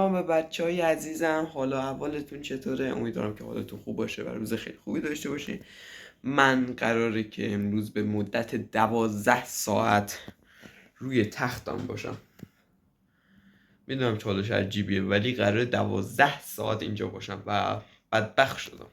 سلام به بچهای عزیزم، حالا احوالتون چطوره؟ امیدوارم که حالتون خوب باشه و روز خیلی خوبی داشته باشین. من قراره که امروز به مدت 12 ساعت روی تختم باشم. میدونم چالش عجیبیه ولی قراره 12 ساعت اینجا باشم و بدبخت شدم.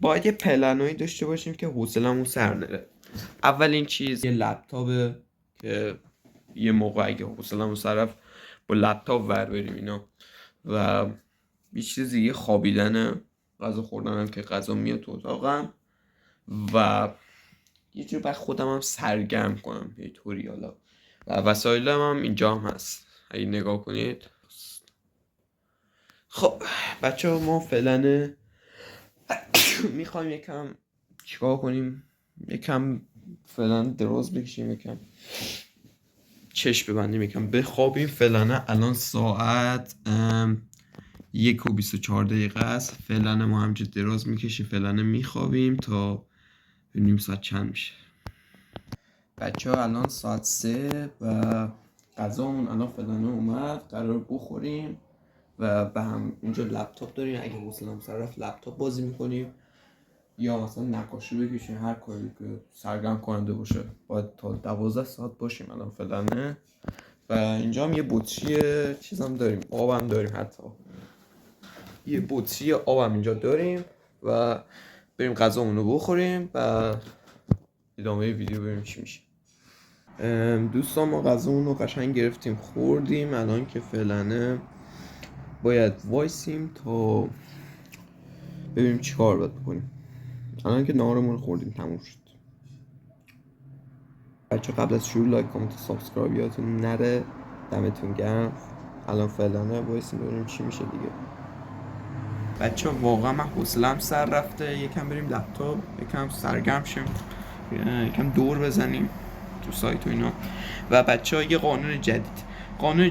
باید یه پلنایی داشته باشیم که حوصلمون سر نره. اولین چیز یه لپتاپه که یه موقع اگه حوصلمون سر رفت با لپتاپ ور بریم اینا، و یه چیز دیگه خوابیدنه، غذا خوردنم که غذا میاد تو اتاقم و یه جور بعد خودم هم سرگرم کنم یه طوری. حالا و وسایلم هم اینجا هم هست اگه نگاه کنید. خب بچه ها، ما فعلا میخوایم یکم چیکار کنیم، یکم فعلا دراز بکشیم، یکم چشم ببندیم، یکم بخوابیم. فعلا الان ساعت 1:24 است. فعلا ما همینجا دراز میکشیم، فعلا میخوابیم تا ببینیم ساعت چند میشه. بچه ها الان ساعت 3 و غذامون الان فعلا اومد، قرار بخوریم و به هم اینجا لپتاپ داریم. اگه حوصله‌مون سر رفت لپتاپ بازی میکنیم یا مثلا نقاشی بکشیم، هر کاری که سرگرم کننده باشه. باید تا 12 ساعت باشیم الان فعلا. و اینجا هم یه بطری چیزم داریم، آبم داریم، حتی یه بطری آبم اینجا داریم و بریم غذامون رو بخوریم و ادامه ویدیو بریم چی میشه. دوستان ما غذامون رو قشنگ گرفتیم خوردیم. الان که فعلا باید وایسیم تا ببینیم چی کار باید بکنیم. الان که نهارمون رو خوردیم تموم شد. بچه قبل از شروع لایک کامنت سابسکرایب یادتون نره. دمتون گرم. الان فعلا وایسیم ببینیم چی میشه دیگه. بچه واقعا من حوصله‌ام سر رفته. یکم بریم لپتاپ، یکم سرگرم شیم، یکم دور بزنیم تو سایت و اینا. و بچه ها یه قانون جدید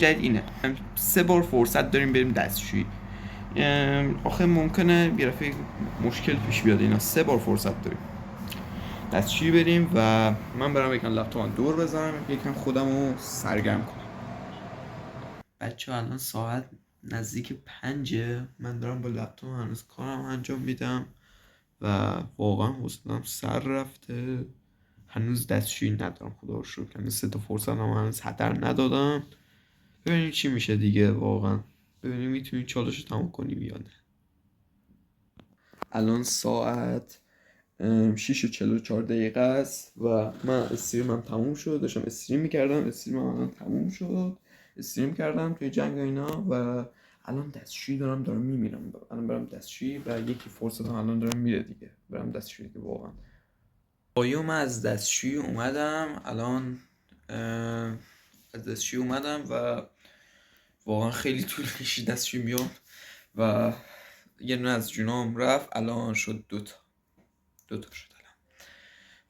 اینه، 3 بار فرصت داریم بریم دستشویی. آخه ممکنه یه دفعه مشکل پیش بیاد اینا. 3 بار فرصت داریم دستشویی بریم و من برم یکم لپتاپم دور بزنم، یکم خودم رو سرگرم کنم. بچه ها الان ساعت نزدیک 5، من دارم با لپتاپ هنوز کارم انجام میدم و واقعا حوصله‌ام سر رفته. هنوز دستشویی ندارم، خدا رو شکر. هنوز 3 تا فرصت هم هنوز هدر ندادم. ببینیم چی میشه دیگه. واقعا ببینیم میتونیم چالش رو تموم کنیم یا نه. الان ساعت 6:44 است و من استریمم تموم شد. داشتم استریم میکردم، استریمم الان تموم شد. استریم کردم توی جنگ اینا و الان دستشویی دارم میمیرم. الان برم دستشویی و یکی فرصتم الان دارم میره دیگه، برم دستشویی که واقعا. من از دستشویی اومدم الان، از دستشویی اومدم و واقعا خیلی طول کشید دستشویی بیام و یه دونه از جونام رفت. الان شد دوتا شد الان.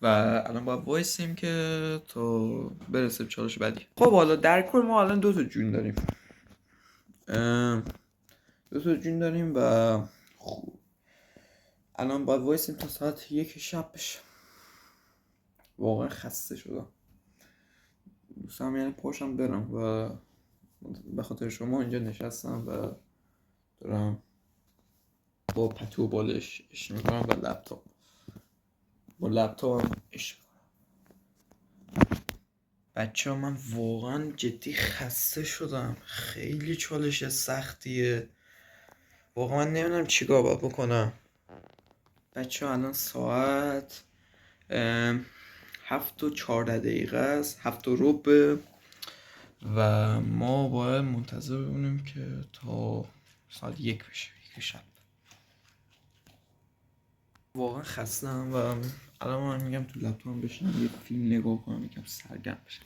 و الان باید وایسیم که تا برسه چالش بعدی. خب حالا در کل ما الان 2 تا جون داریم، 2 تا جون داریم و خوب الان باید وایسیم تا ساعت 1 شب بشه. واقعا خسته شدم، دوستم یعنی پاشم برم و به خاطر شما اینجا نشستم و دارم با پتو بالش اش میکنم و با لپتاپ اش میکنم. بچه ها من واقعا جدی خسته شدم، خیلی چالش سختیه. واقعا من نمیدونم چیکار باید بکنم. بچه ها الان ساعت 7:14 است، 7:15 و ما باید منتظر بمونیم که تا ساعت 1 بشه، 1 شب. واقعا خستم و الان من میگم تو لپتاپم بشینم یه فیلم نگاه کنم، یکم سرگرم بشم.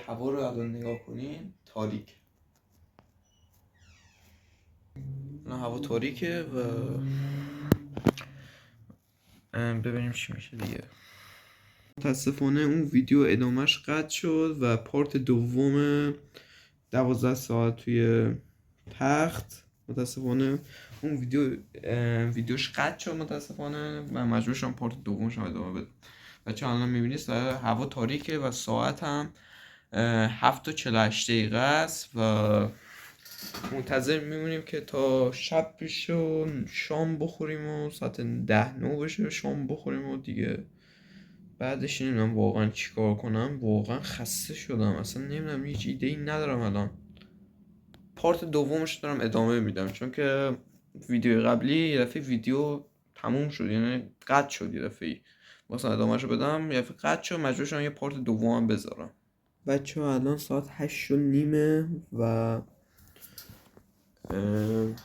هوا رو الان نگاه کنین، تاریک. الان هوا تاریکه و ببینیم چی میشه دیگه. متاسفانه اون ویدیو ادامهش قطع شد و پارت دوم 12 ساعت توی تخت، متاسفانه اون ویدیوش قطع شد متاسفانه و مجبور شدم پارت دومش رو ادامه بدم. بچه الان میبینید هوا تاریکه و ساعت هم 7:48 است و منتظر میمونیم که تا شب بشه و شام بخوریم و ساعت 10-9 بشه شام بخوریم و دیگه بعدش نمیدونم واقعا چیکار کنم. واقعا خسته شدم، اصلا نمیدونم، هیچ ایده ای ندارم الان. پارت دومش دارم ادامه میدم چون که ویدیو قبلی یه دفعه ویدیو تموم شد، یعنی قطع شد، یه دفعه واسه ادامهشو بدم یه دفعه قطع شد، مجبور شدم یه پارت دومم بذارم. بچه ها الان ساعت 8:30 و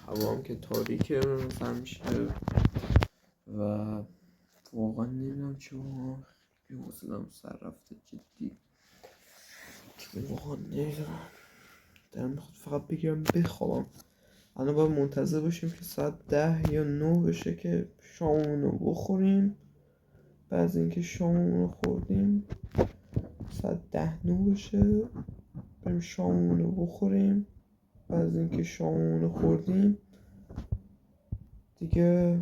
هوا هم که تاریکه مثلا میشه و واقعا نمیدونم چه خیلی حوصله‌ام سر رفته جدی، واقعا نمیدونم، دارم میخواد فقط بگیرم بخوابم. الان باید منتظر باشیم که ساعت 10 یا 9 بشه که شاممون رو بخوریم. بعد از اینکه شاممون رو خوردیم ساعت 10-9 بشه بریم شاممون رو بخوریم. بعد از اینکه شاممون رو خوردیم دیگه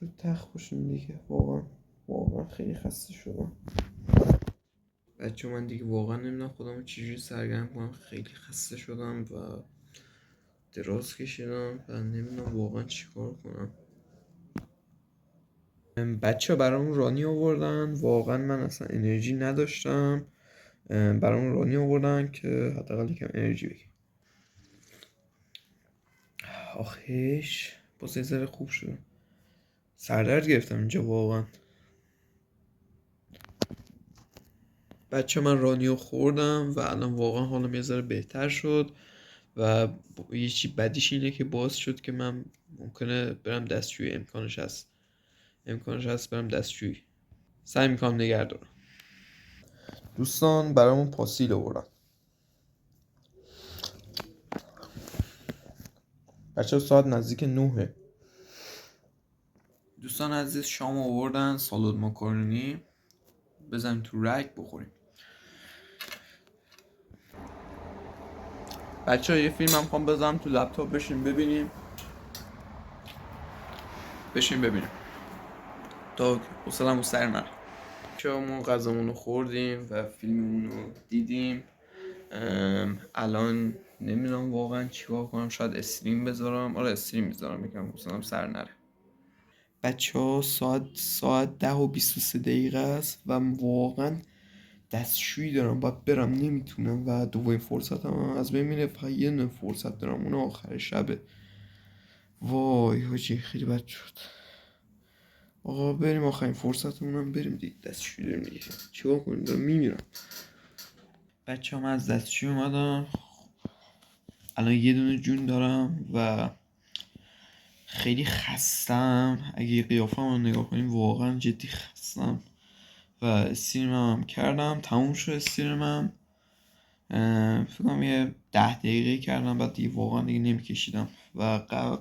رو تخت باشیم دیگه. واقعا خیلی خسته شدم بچه. من دیگه واقعا نمیدونم خودمو چجوری سرگرم کنم، خیلی خسته شدم و دراز کشیدم و نمیدونم واقعا چیکار کنم. بچه برامون رانی آوردن، واقعا من اصلا انرژی نداشتم. برامون رانی آوردن که حداقل یکم انرژی بگیم. آخیش باز یه ذره خوب شد، سردرد گرفتم اینجا واقعا. بچه من رانیو خوردم و الان واقعا حالم یه ذره بهتر شد و یه چی بدیش اینه که باز شد که من ممکنه برم دستشویی. امکانش هست برم دستشویی. سعی میکنم نگه دارم. دوستان برامون پاسیل آوردن. بچه ساعت نزدیک 9. دوستان عزیز شام آوردن، سالاد ماکارونی، بزنیم تو رگ بخوریم. بچه ها یه فیلم هم خوام بزنم تو لپتاپ بشین ببینیم تا حوصله‌مون سر نره. ما غذامون رو خوردیم و فیلممون رو دیدیم. الان نمیدونم واقعا چیکار کنم، شاید استریم بذارم. آره استریم بذارم یکم حوصله‌م سر نره. بچه ها ساعت 10:23 است و واقعا دستشویی دارم باید برم، نمیتونم و دوباره فرصتم از بین میره، فقط یه دونه فرصت دارم اون آخر شبه. وای حاجی خیلی بد شد. آقا بریم آخرین فرصتمونم بریم دیگه، دستشویی داریم دیگه، چیکار کنیم، دارم میمیرم. بچه هم از دستشویی اومدم، الان یه دونه جون دارم و خیلی خستم. اگه قیافم رو نگاه کنیم واقعا جدی خستم و استریمم کردم، تموم شد استریمم. فکر کنم یه 10 دقیقه کردم بعد دیگه واقعا دیگه نمیکشیدم و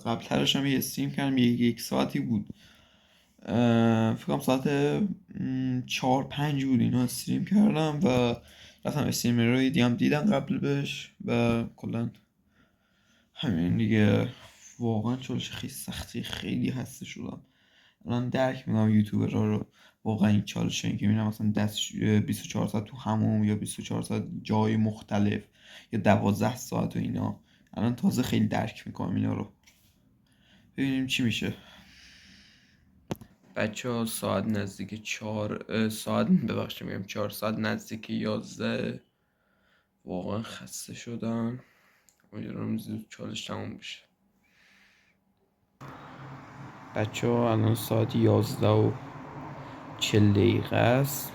قبلترش هم یه استریم کردم 1 ساعتی بود. فکر کنم ساعت 4-5 بود اینا استریم کردم و رفتم استریمر رو دیدم قبل بهش و کلا همین دیگه. واقعا چالش خیلی سختی، خیلی خسته شدم. الان درک میکنم یوتیوبرها رو، واقعا این چالش این که میبینم مثلا دست 24 ساعت تو حموم یا 24 ساعت جای مختلف یا 12 ساعت و اینا، الان تازه خیلی درک میکنم اینا رو. ببینیم چی میشه. بچه ها ساعت نزدیک 4 ساعت ببخشید میگم 4 ساعت نزدیک 11. واقعا خسته شدم، امیدوارم زود چالش تموم بشه. بچه ها الان ساعت 11:40 است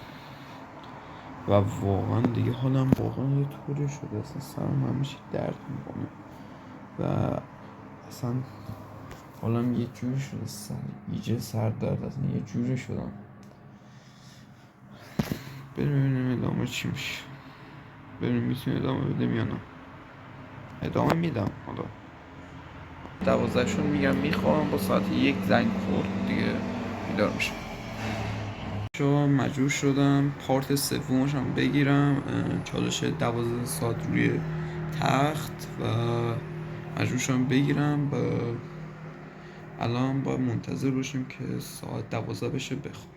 و واقعا دیگه حالم واقعا یه طوری شده، اصلا سرم همیشه درد میکنه و اصلا حالم یه جوری شده، یه سر درد، اصلا یه جوری شدم. بریم ببینیم ادامه چی میشه، بریم میتونیم ادامه بدیم یا نه. ادامه میدم. حالا 12 شون میگم میخوام، با ساعت 1 زنگ خورد دیگه بیدار میشم. چون مجبور شدم پارت سومش هم بگیرم، چالش 12 ساعت روی تخت و مجبور شدم بگیرم و الان باید منتظر باشیم که ساعت 12 بشه بخوام.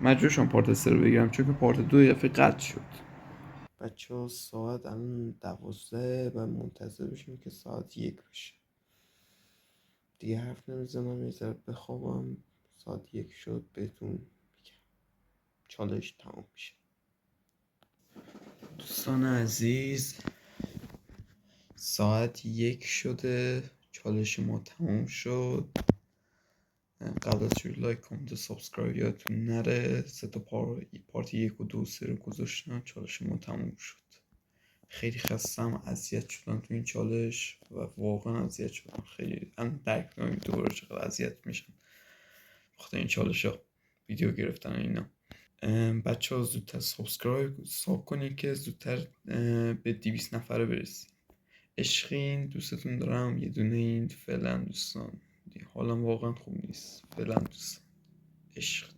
مجبور شدم پارت 3 رو بگیرم چون که پارت 2 یه دفعه قطع شد. بچه ها ساعت الان 12 و منتظر بشیم که ساعت 1 بشه. دیگه حرف نمیزنم، یه ذره بخوابم. ساعت 1 شد بهتون میگم چالش تمام میشه. دوستان عزیز، ساعت 1 شده، چالش ما تمام شد. قبل از شروع لایک، کامنت و سابسکرایب یادتون نره. سه تا پارت 1 و 2 3 رو گذاشتم، چالش ما تموم شد. خیلی خستم، اذیت شدم تو این چالش و واقعا اذیت شدم. خیلی هم درک نمیم دوباره چقدر اذیت میشم بخاطر این چالش ها، ویدیو گرفتن اینا. بچه ها زودتر ساب کنید که زودتر به 200 نفره برسیم. عشقین، دوستتون دارم. یه دونه این فعلا دوستان، حالم واقعا خوب نیست فعلا دوستان. عشق.